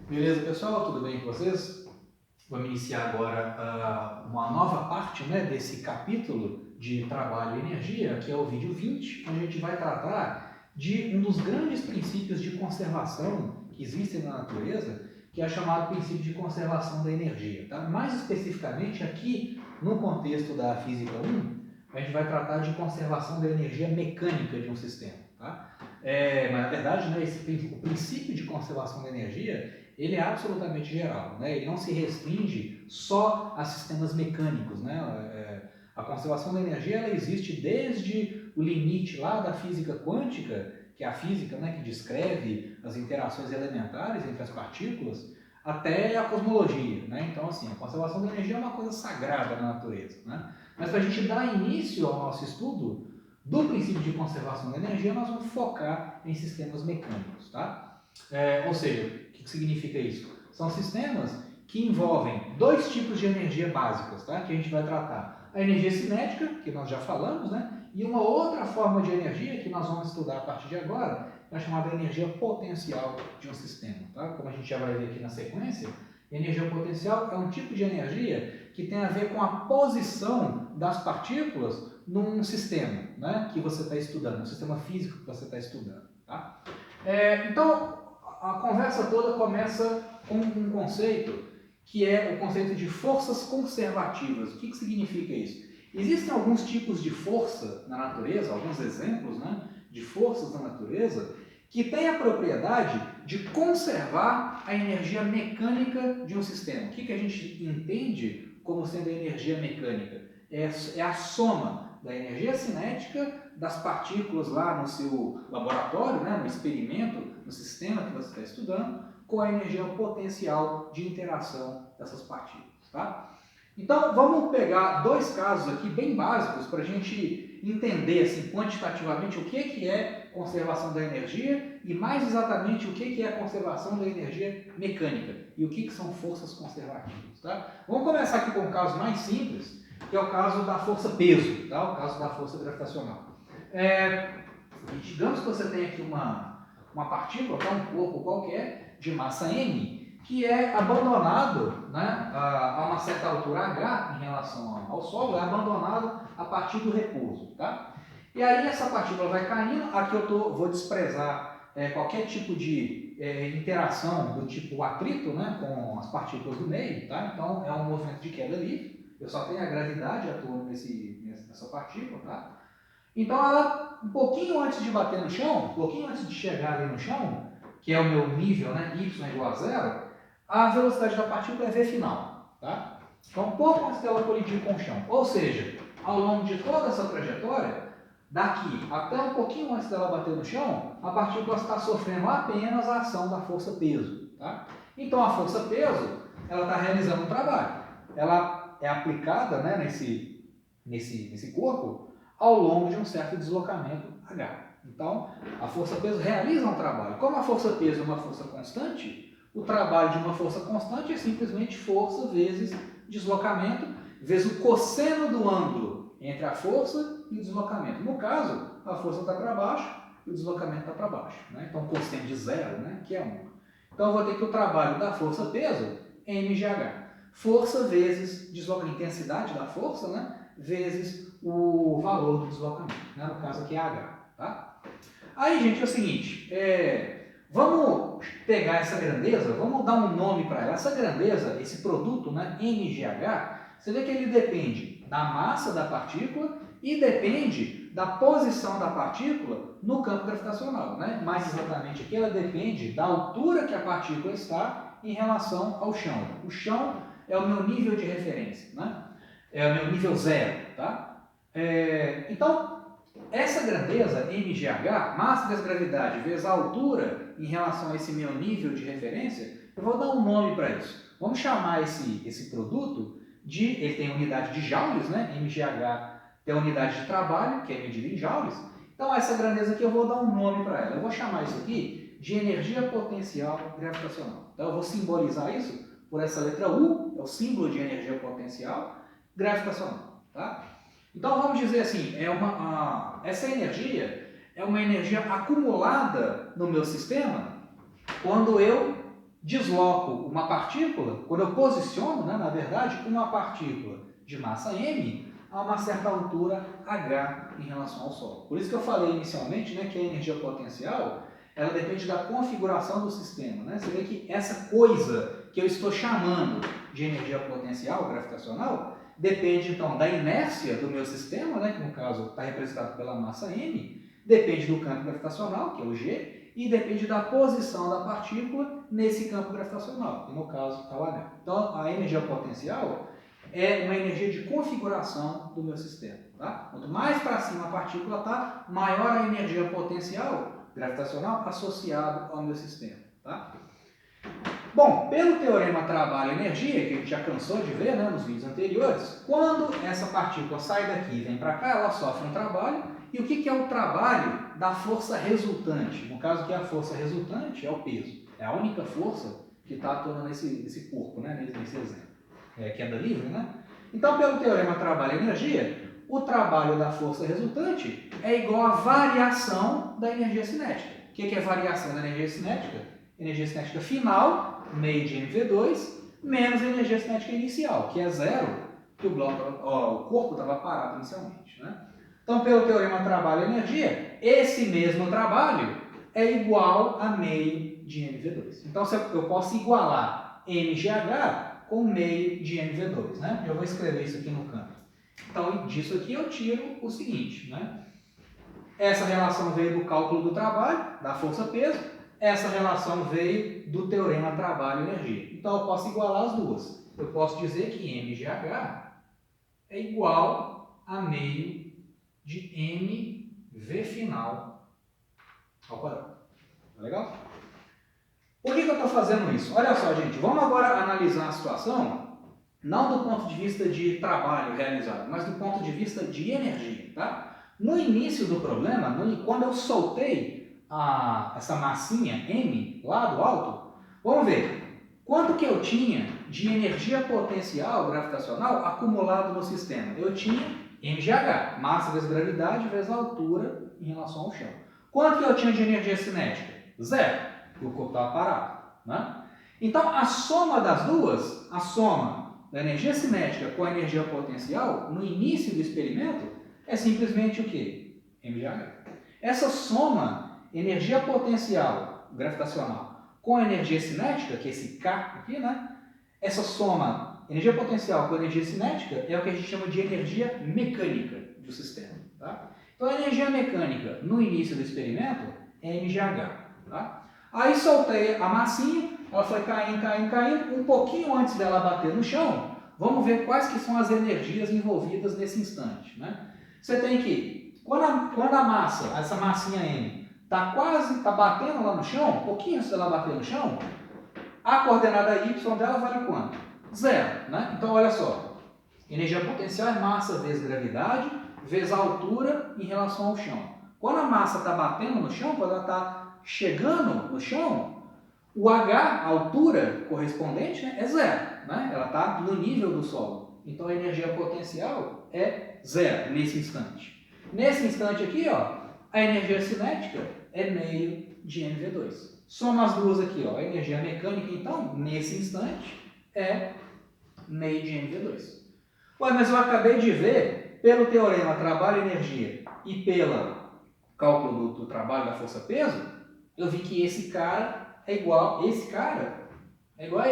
Beleza, pessoal? Tudo bem com vocês? Vamos iniciar agora uma nova parte, né, desse capítulo de trabalho e energia, que é o vídeo 20, onde a gente vai tratar de um dos grandes princípios de conservação que existem na natureza, que é chamado princípio de conservação da energia. Tá? Mais especificamente, aqui no contexto da Física 1, a gente vai tratar de conservação da energia mecânica de um sistema. Tá? Mas, na verdade, né, o princípio de conservação da energia ele é absolutamente geral, né? Ele não se restringe só a sistemas mecânicos, né? A conservação da energia ela existe desde o limite lá da física quântica, que é a física, né, que descreve as interações elementares entre as partículas, até a cosmologia, né? Então, assim, a conservação da energia é uma coisa sagrada na natureza, né? Mas para a gente dar início ao nosso estudo do princípio de conservação da energia, nós vamos focar em sistemas mecânicos, tá? Ou seja, o que significa isso? São sistemas que envolvem dois tipos de energia básicas, tá? Que a gente vai tratar. A energia cinética, que nós já falamos, né? E uma outra forma de energia que nós vamos estudar a partir de agora, é a chamada energia potencial de um sistema, tá? Como a gente já vai ver aqui na sequência, energia potencial é um tipo de energia que tem a ver com a posição das partículas num sistema, né? Que você está estudando, um sistema físico que você está estudando, tá? Então, a conversa toda começa com um conceito que é o conceito de forças conservativas. O que significa isso? Existem alguns tipos de força na natureza, alguns exemplos, né, de forças na natureza, que têm a propriedade de conservar a energia mecânica de um sistema. O que a gente entende como sendo a energia mecânica? É a soma da energia cinética das partículas lá no seu laboratório, né, no experimento, no sistema que você está estudando, com a energia potencial de interação dessas partículas. Tá? Então, vamos pegar dois casos aqui bem básicos para a gente entender assim, quantitativamente o que é conservação da energia e mais exatamente o que é conservação da energia mecânica e o que são forças conservativas. Tá? Vamos começar aqui com um caso mais simples, que é o caso da força-peso, tá? O caso da força gravitacional. Digamos que você tem aqui uma partícula, um corpo qualquer, de massa m, que é abandonado, né, a uma certa altura h em relação ao solo, é abandonado a partir do repouso. Tá? E aí essa partícula vai caindo, aqui eu vou desprezar qualquer tipo de interação do tipo atrito, né, com as partículas do meio, tá? Então é um movimento de queda livre, eu só tenho a gravidade atuando nessa partícula, tá? Então ela, um pouquinho antes de bater no chão, um pouquinho antes de chegar ali no chão, que é o meu nível, né, y igual a zero, a velocidade da partícula é v final. Tá? Então, um pouco antes dela colidir com o chão. Ou seja, ao longo de toda essa trajetória, daqui até um pouquinho antes dela bater no chão, a partícula está sofrendo apenas a ação da força-peso. Tá? Então, a força-peso ela está realizando um trabalho. Ela é aplicada, né, nesse corpo ao longo de um certo deslocamento h. Então, a força-peso realiza um trabalho. Como a força-peso é uma força constante, o trabalho de uma força constante é simplesmente força vezes deslocamento, vezes o cosseno do ângulo entre a força e o deslocamento. No caso, a força está para baixo e o deslocamento está para baixo. Né? Então, cosseno de zero, né, que é 1. Então, eu vou ter que o trabalho da força-peso é mgh. Força vezes deslocamento, intensidade da força, né, vezes o valor do deslocamento, né? No caso aqui é h. Tá? Aí, gente, é o seguinte, vamos pegar essa grandeza, vamos dar um nome para ela. Essa grandeza, esse produto, né, mgh, você vê que ele depende da massa da partícula e depende da posição da partícula no campo gravitacional. Né? Mais exatamente aqui, ela depende da altura que a partícula está em relação ao chão. O chão é o meu nível de referência, né? É o meu nível zero. Tá? Então, essa grandeza, mgh, massa vezes gravidade vezes a altura em relação a esse meu nível de referência, eu vou dar um nome para isso. Vamos chamar esse produto ele tem unidade de joules, né? mgh tem a unidade de trabalho, que é medida em joules. Então, essa grandeza aqui eu vou dar um nome para ela. Eu vou chamar isso aqui de energia potencial gravitacional. Então, eu vou simbolizar isso por essa letra U, é o símbolo de energia potencial gravitacional. Tá? Então, vamos dizer assim, essa energia é uma energia acumulada no meu sistema quando eu desloco uma partícula, quando eu posiciono, né, na verdade, uma partícula de massa m a uma certa altura h em relação ao Sol. Por isso que eu falei inicialmente, né, que a energia potencial ela depende da configuração do sistema. Né? Você vê que essa coisa que eu estou chamando de energia potencial gravitacional depende, então, da inércia do meu sistema, né, que no caso está representado pela massa m, depende do campo gravitacional, que é o G, e depende da posição da partícula nesse campo gravitacional, que no caso está o H. Então, a energia potencial é uma energia de configuração do meu sistema. Tá? Quanto mais para cima a partícula está, maior a energia potencial gravitacional associada ao meu sistema. Tá? Bom, pelo teorema trabalho-energia, que a gente já cansou de ver, né, nos vídeos anteriores, quando essa partícula sai daqui e vem para cá, ela sofre um trabalho. E o que é o trabalho da força resultante? No caso que a força resultante é o peso. É a única força que está atuando nesse corpo, né, nesse exemplo. Queda livre, né? Então, pelo teorema trabalho-energia, o trabalho da força resultante é igual à variação da energia cinética. O que é variação da energia cinética? Energia cinética final, meio de mv2, menos a energia cinética inicial, que é zero, que o corpo estava parado inicialmente. Né? Então, pelo teorema trabalho-energia, esse mesmo trabalho é igual a meio de mv2. Então, eu posso igualar mgh com meio de mv2. Né? Eu vou escrever isso aqui no canto. Então, disso aqui eu tiro o seguinte. Né? Essa relação veio do cálculo do trabalho, da força-peso. Essa relação veio do teorema trabalho-energia. Então, eu posso igualar as duas. Eu posso dizer que mgh é igual a meio de mv final ao quadrado. Legal? Por que eu estou fazendo isso? Olha só, gente. Vamos agora analisar a situação, não do ponto de vista de trabalho realizado, mas do ponto de vista de energia. Tá? No início do problema, quando eu soltei essa massinha M lá do alto, vamos ver quanto que eu tinha de energia potencial gravitacional acumulado no sistema. Eu tinha mgh, massa vezes gravidade vezes altura em relação ao chão. Quanto que eu tinha de energia cinética? Zero, porque o corpo estava parado. Né? Então, a soma das duas, a soma da energia cinética com a energia potencial, no início do experimento, é simplesmente o quê? mgh. Essa soma, energia potencial gravitacional com a energia cinética, que é esse K aqui, né? Essa soma, energia potencial com energia cinética, é o que a gente chama de energia mecânica do sistema. Tá? Então, a energia mecânica no início do experimento é mgh. Tá? Aí soltei a massinha, ela foi caindo, um pouquinho antes dela bater no chão, vamos ver quais que são as energias envolvidas nesse instante. Né? Você tem que, quando a massa, essa massinha M, está batendo lá no chão, um pouquinho antes dela bater no chão, a coordenada Y dela vale quanto? Zero. Né? Então, olha só, energia potencial é massa vezes gravidade, vezes a altura em relação ao chão. Quando a massa está batendo no chão, quando ela está chegando no chão, o H, a altura correspondente, né, é zero. Né? Ela está no nível do solo. Então, a energia potencial é zero nesse instante. Nesse instante aqui, ó, a energia cinética é meio de mv2. Soma as duas aqui, ó, a energia mecânica, então, nesse instante, é meio de mv2. Ué, mas eu acabei de ver, pelo teorema trabalho-energia e pelo cálculo do trabalho da força-peso, eu vi que esse cara é igual a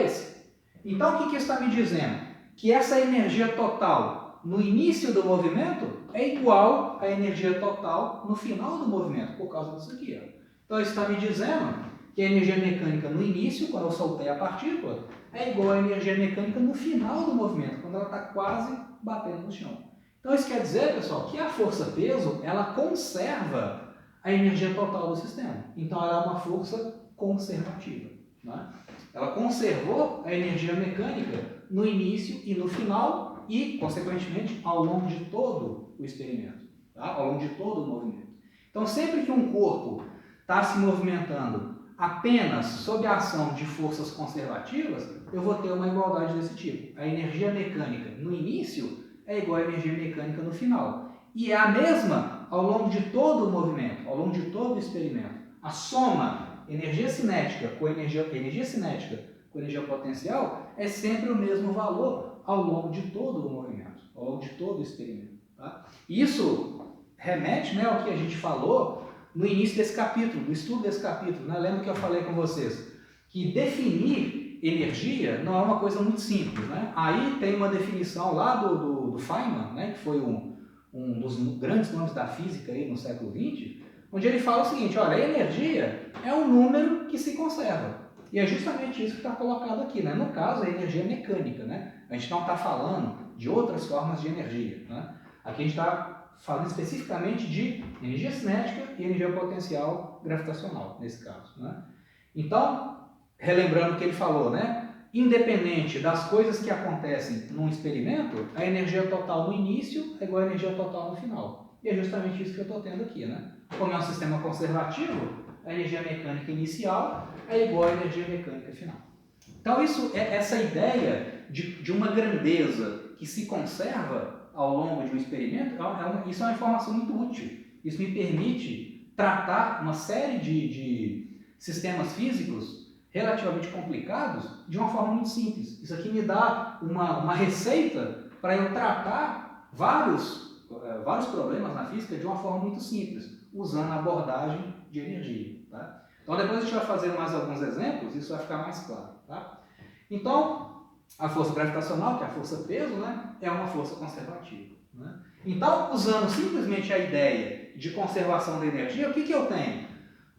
esse. Então, o que isso está me dizendo? Que essa energia total no início do movimento é igual à energia total no final do movimento, por causa disso aqui. Ó. Então, isso está me dizendo que a energia mecânica no início, quando eu soltei a partícula, é igual à energia mecânica no final do movimento, quando ela está quase batendo no chão. Então, isso quer dizer, pessoal, que a força-peso, ela conserva a energia total do sistema. Então, ela é uma força conservativa. Né? Ela conservou a energia mecânica no início e no final e, consequentemente, ao longo de todo o experimento, tá? Ao longo de todo o movimento. Então, sempre que um corpo está se movimentando apenas sob a ação de forças conservativas, eu vou ter uma igualdade desse tipo. A energia mecânica no início é igual à energia mecânica no final. E é a mesma ao longo de todo o movimento, ao longo de todo o experimento. A soma energia cinética com energia cinética com energia potencial é sempre o mesmo valor ao longo de todo o movimento, ao longo de todo o experimento. Tá? Isso remete, né, ao que a gente falou no início desse capítulo, do estudo desse capítulo. Né? Lembra que eu falei com vocês que definir energia não é uma coisa muito simples. Né? Aí tem uma definição lá do Feynman, né, que foi um dos grandes nomes da física aí no século XX, onde ele fala o seguinte: olha, a energia é um número que se conserva. E é justamente isso que está colocado aqui. Né? No caso, a energia mecânica. Né? A gente não está falando de outras formas de energia. Né? Aqui a gente está falando especificamente de energia cinética e energia potencial gravitacional, nesse caso. Né? Então, relembrando o que ele falou, né? Independente das coisas que acontecem num experimento, a energia total no início é igual à energia total no final. E é justamente isso que eu estou tendo aqui. Né? Como é um sistema conservativo, a energia mecânica inicial é igual à energia mecânica final. Então, essa ideia de uma grandeza que se conserva ao longo de um experimento, isso é uma informação muito útil. Isso me permite tratar uma série de sistemas físicos relativamente complicados de uma forma muito simples. Isso aqui me dá uma receita para eu tratar vários problemas na física de uma forma muito simples, usando a abordagem de energia. Tá? Então, depois a gente vai fazer mais alguns exemplos, isso vai ficar mais claro. Tá? Então, a força gravitacional, que é a força-peso, né, é uma força conservativa. Né? Então, usando simplesmente a ideia de conservação da energia, o que eu tenho?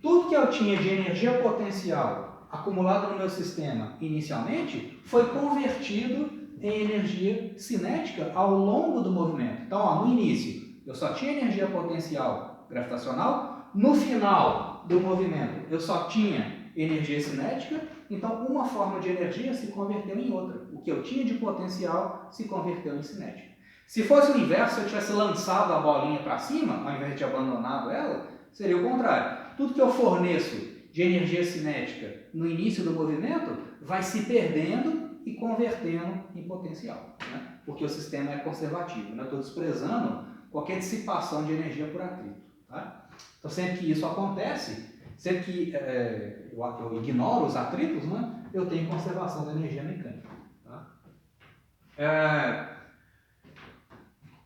Tudo que eu tinha de energia potencial acumulado no meu sistema inicialmente foi convertido em energia cinética ao longo do movimento. Então, ó, no início, eu só tinha energia potencial gravitacional, no final do movimento eu só tinha energia cinética, então uma forma de energia se converteu em outra. O que eu tinha de potencial se converteu em cinética. Se fosse o inverso, se eu tivesse lançado a bolinha para cima, ao invés de abandonado ela, seria o contrário. Tudo que eu forneço de energia cinética no início do movimento vai se perdendo e convertendo em potencial, né? Porque o sistema é conservativo. Né? Estou desprezando qualquer dissipação de energia por atrito. Tá? Então, sempre que isso acontece, sempre que eu ignoro os atritos, né, eu tenho conservação da energia mecânica. Tá?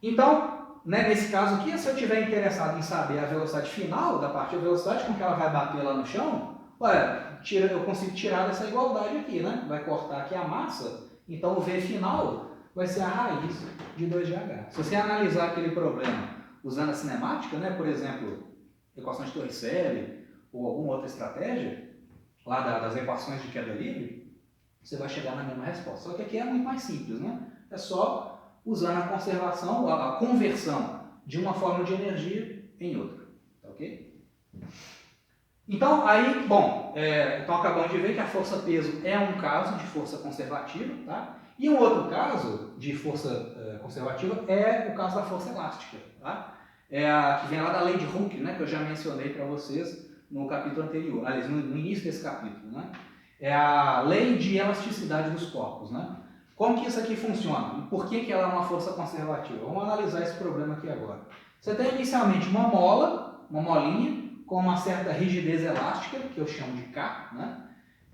Então, né, nesse caso aqui, se eu estiver interessado em saber a velocidade final da partícula, a velocidade com que ela vai bater lá no chão, eu consigo tirar dessa igualdade aqui, né? Vai cortar aqui a massa, então o V final vai ser a raiz de 2GH. Se você analisar aquele problema usando a cinemática, né, por exemplo, equação de Torricelli ou alguma outra estratégia, lá das equações de queda livre, você vai chegar na mesma resposta. Só que aqui é muito mais simples, né? É só usando a conservação, a conversão de uma forma de energia em outra. Tá ok? Então, aí, bom, então acabamos de ver que a força-peso é um caso de força conservativa, tá? E um outro caso de força conservativa é o caso da força elástica, tá? Que vem lá da lei de Hooke, né, que eu já mencionei para vocês no capítulo anterior, aliás, no início desse capítulo, né? É a lei de elasticidade dos corpos, né? Como que isso aqui funciona? E por que ela é uma força conservativa? Vamos analisar esse problema aqui agora. Você tem inicialmente uma molinha, com uma certa rigidez elástica, que eu chamo de K, né?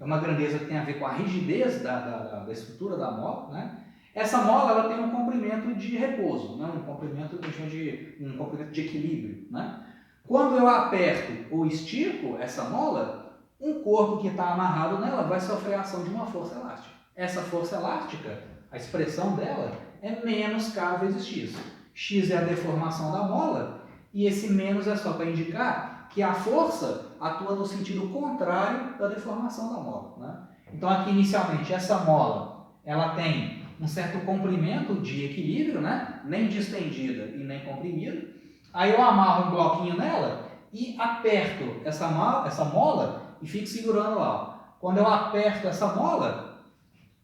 É uma grandeza que tem a ver com a rigidez da estrutura da mola, né? Essa mola ela tem um comprimento de repouso, né? Um comprimento que a gente chama de um comprimento de equilíbrio, né? Quando eu aperto ou estico essa mola, um corpo que está amarrado nela vai sofrer a ação de uma força elástica. Essa força elástica, a expressão dela é menos K vezes X. X é a deformação da mola e esse menos é só para indicar que a força atua no sentido contrário da deformação da mola, né? Então aqui inicialmente essa mola ela tem um certo comprimento de equilíbrio, né? Nem distendida e nem comprimida. Aí eu amarro um bloquinho nela e aperto essa mola e fico segurando lá. Quando eu aperto essa mola,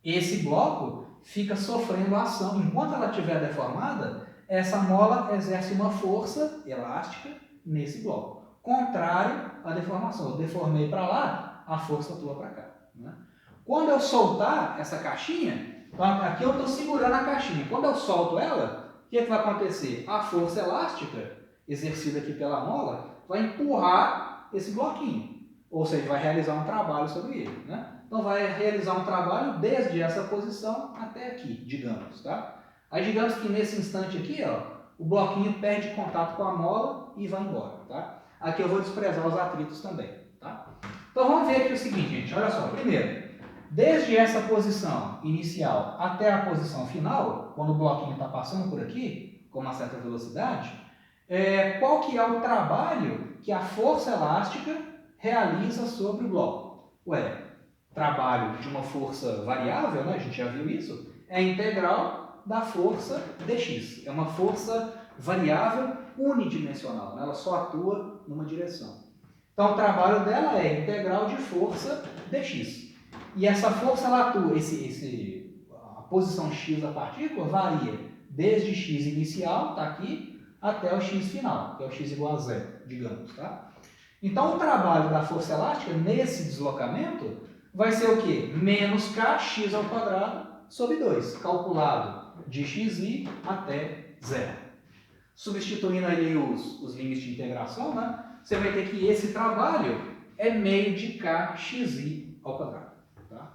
esse bloco fica sofrendo ação. Enquanto ela estiver deformada, essa mola exerce uma força elástica nesse bloco, contrário à deformação. Eu deformei para lá, a força atua para cá, né? Quando eu soltar essa caixinha, então aqui eu estou segurando a caixinha. Quando eu solto ela, o que vai acontecer? A força elástica exercida aqui pela mola vai empurrar esse bloquinho. ou seja, vai realizar um trabalho sobre ele, né? Então vai realizar um trabalho desde essa posição até aqui, digamos, tá? Aí digamos que nesse instante aqui, ó, o bloquinho perde contato com a mola e vai embora, tá? Aqui eu vou desprezar os atritos também, tá? Então vamos ver aqui o seguinte, gente, olha só. Primeiro, desde essa posição inicial até a posição final, quando o bloquinho está passando por aqui, com uma certa velocidade, qual que é o trabalho que a força elástica realiza sobre o bloco? Ué, trabalho de uma força variável, né? A gente já viu isso, é integral da força dx. É uma força variável unidimensional, né? Ela só atua numa direção. Então o trabalho dela é integral de força dx. E essa força ela atua, a posição x da partícula varia desde x inicial, está aqui, até o x final, que é o x igual a zero, digamos, tá? Então o trabalho da força elástica nesse deslocamento vai ser o quê? Menos kx ao quadrado sobre 2, calculado de xi até zero. Substituindo ali os limites de integração, né? Você vai ter que esse trabalho é meio de kxi ao quadrado. Tá?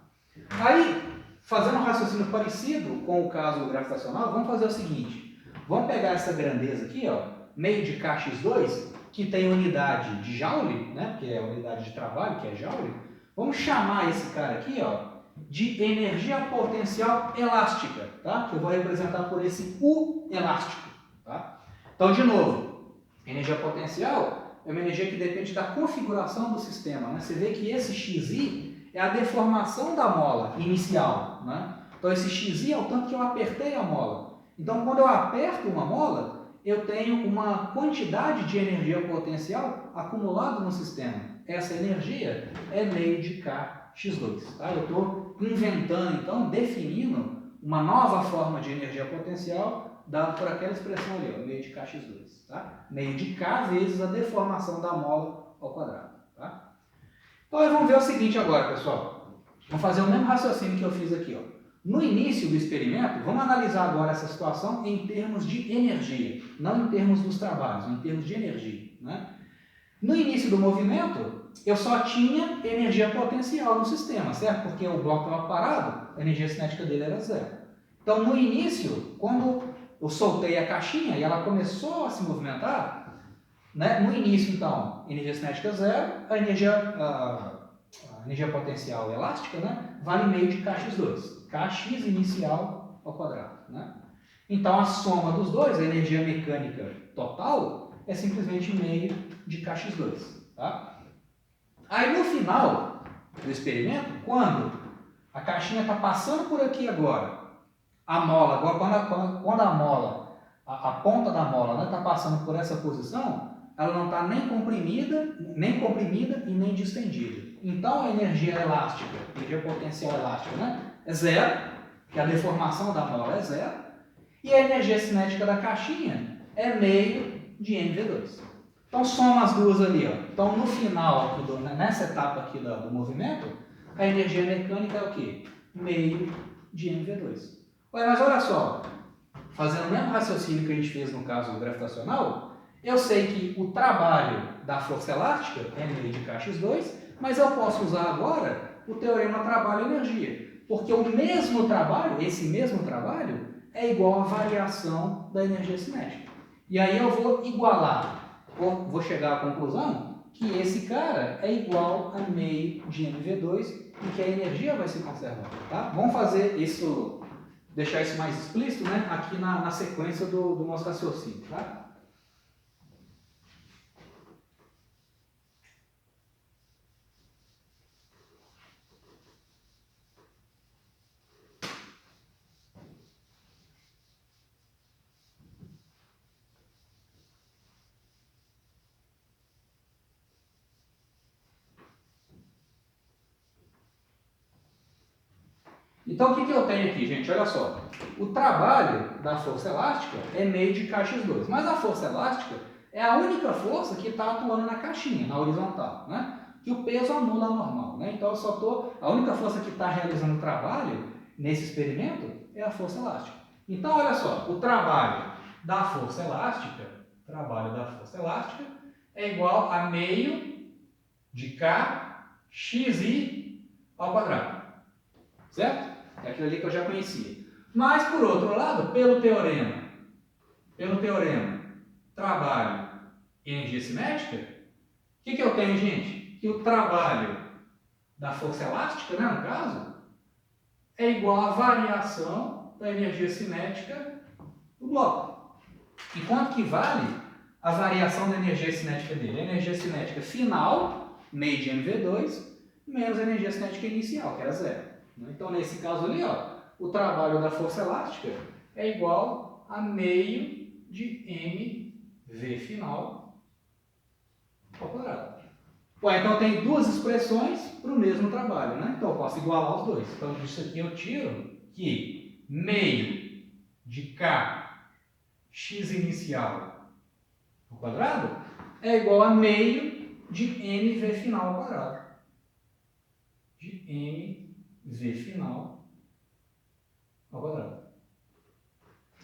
Aí, fazendo um raciocínio parecido com o caso gravitacional, vamos fazer o seguinte. Vamos pegar essa grandeza aqui, ó, meio de kx2, que tem unidade de Joule, né, que é a unidade de trabalho, que é Joule. Vamos chamar esse cara aqui, ó, de energia potencial elástica, tá? Que eu vou representar por esse U elástico, tá? Então, de novo, energia potencial é uma energia que depende da configuração do sistema, né? Você vê que esse xi é a deformação da mola inicial, né? Então, esse xi é o tanto que eu apertei a mola. Então, quando eu aperto uma mola, eu tenho uma quantidade de energia potencial acumulada no sistema. Essa energia é meio de kx2. Tá? Eu estou inventando, então, definindo uma nova forma de energia potencial dada por aquela expressão ali, ó, meio de kx2. Tá? Meio de k vezes a deformação da mola ao quadrado. Tá? Então, vamos ver o seguinte agora, pessoal. Vamos fazer o mesmo raciocínio que eu fiz aqui, ó. No início do experimento, vamos analisar agora essa situação em termos de energia, não em termos dos trabalhos, em termos de energia. Né? No início do movimento, eu só tinha energia potencial no sistema, certo? Porque o bloco estava parado, a energia cinética dele era zero. Então, no início, quando eu soltei a caixinha e ela começou a se movimentar, né? No início, então, energia cinética zero, a energia potencial elástica, né? Vale meio de kx2. Kx inicial ao quadrado. Né? Então, a soma dos dois, a energia mecânica total, é simplesmente meio de kx2. Tá? Aí, no final do experimento, quando a caixinha está passando por aqui agora, a mola, agora quando a mola, a ponta da mola está passando por essa posição, ela não está nem comprimida e nem distendida. Então, a energia elástica, a energia potencial elástica, né? É zero, que a deformação da mola é zero, e a energia cinética da caixinha é meio de mv2. Então soma as duas ali, ó. Então no final, aqui nessa etapa aqui do movimento, a energia mecânica é o quê? Meio de mv2. Ué, mas olha só, fazendo o mesmo raciocínio que a gente fez no caso gravitacional, eu sei que o trabalho da força elástica é meio de kx2, mas eu posso usar agora o teorema trabalho-energia. Porque o mesmo trabalho, esse mesmo trabalho, é igual à variação da energia cinética. E aí eu vou igualar, vou chegar à conclusão que esse cara é igual a meio de mv2 e que a energia vai se conservar. Tá? Vamos fazer isso, deixar isso mais explícito, né? Aqui na sequência do nosso raciocínio. Tá? Então, o que eu tenho aqui, gente? Olha só. O trabalho da força elástica é meio de kx2. Mas a força elástica é a única força que está atuando na caixinha, na horizontal. Né? Que o peso anula a normal. Né? Então, a única força que está realizando o trabalho nesse experimento é a força elástica. Então, olha só. O trabalho da força elástica é igual a meio de K, XI ao quadrado. Certo? É aquilo ali que eu já conhecia. Mas, por outro lado, pelo teorema trabalho e energia cinética, o que eu tenho, gente? Que o trabalho da força elástica, né, no caso, é igual à variação da energia cinética do bloco. E quanto que vale a variação da energia cinética dele? A energia cinética final, meio de mv2, menos a energia cinética inicial, que era zero. Então, nesse caso ali, ó, o trabalho da força elástica é igual a meio de mv final ao quadrado. Ué, então tem duas expressões para o mesmo trabalho, né? Então eu posso igualar os dois. Então disso aqui eu tiro que meio de K x inicial ao quadrado é igual a meio de mv final ao quadrado. De mv final ao quadrado.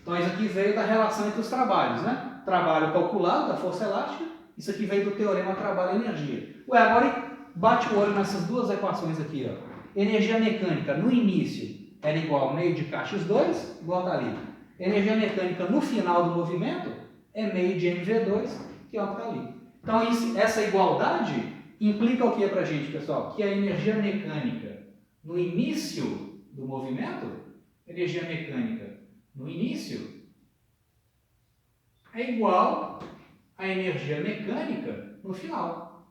Então isso aqui veio da relação entre os trabalhos, né? Trabalho calculado da força elástica. Isso aqui veio do teorema trabalho-energia. Ué, agora bate o olho nessas duas equações aqui, ó. Energia mecânica no início era igual a meio de Kx2, igual está ali. Energia mecânica no final do movimento é meio de mv2, que é o que está ali. Então essa igualdade implica o que para a gente, pessoal? Que a energia mecânica no início do movimento, energia mecânica no início, é igual a energia mecânica no final.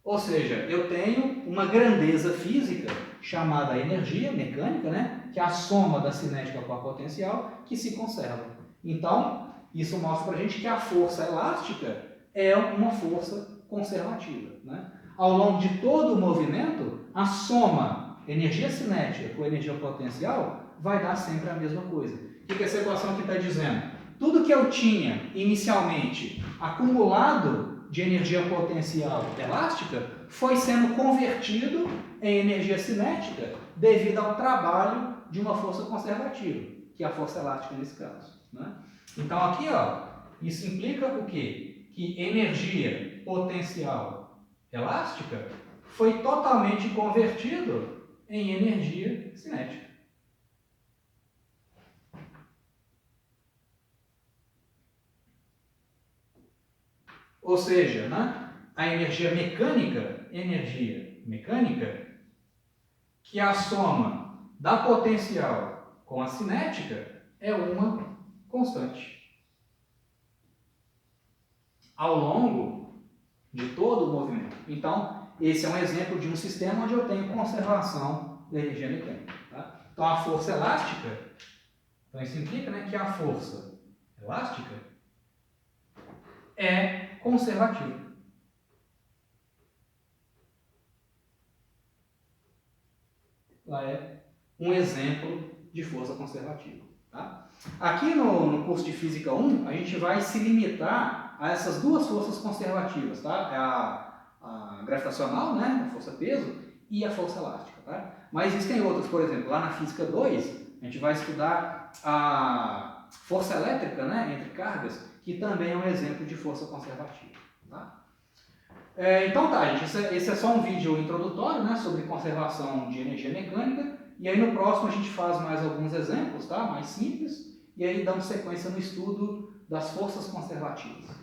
Ou seja, eu tenho uma grandeza física chamada energia mecânica, né? Que é a soma da cinética com a potencial, que se conserva. Então, isso mostra para a gente que a força elástica é uma força conservativa, né? Ao longo de todo o movimento, a soma energia cinética com energia potencial vai dar sempre a mesma coisa. O que essa equação aqui está dizendo? Tudo que eu tinha inicialmente acumulado de energia potencial elástica foi sendo convertido em energia cinética devido ao trabalho de uma força conservativa, que é a força elástica nesse caso, né? Então aqui, ó, isso implica o quê? Que energia potencial elástica foi totalmente convertido em energia cinética. Ou seja, né, a energia mecânica, que é a soma da potencial com a cinética, é uma constante. Ao longo de todo o movimento. Então, esse é um exemplo de um sistema onde eu tenho conservação da energia mecânica. Tá? Então, a força elástica, então isso implica, né, que a força elástica é conservativa. Ela é um exemplo de força conservativa. Tá? Aqui no curso de Física 1, a gente vai se limitar a essas duas forças conservativas. Tá? É a gravitacional, né, a força-peso, e a força elástica. Tá? Mas existem outras, por exemplo, lá na Física 2, a gente vai estudar a força elétrica, né, entre cargas, que também é um exemplo de força conservativa. Tá? Então tá, gente, esse é só um vídeo introdutório, né, sobre conservação de energia mecânica, e aí no próximo a gente faz mais alguns exemplos, tá, mais simples, e aí damos sequência no estudo das forças conservativas.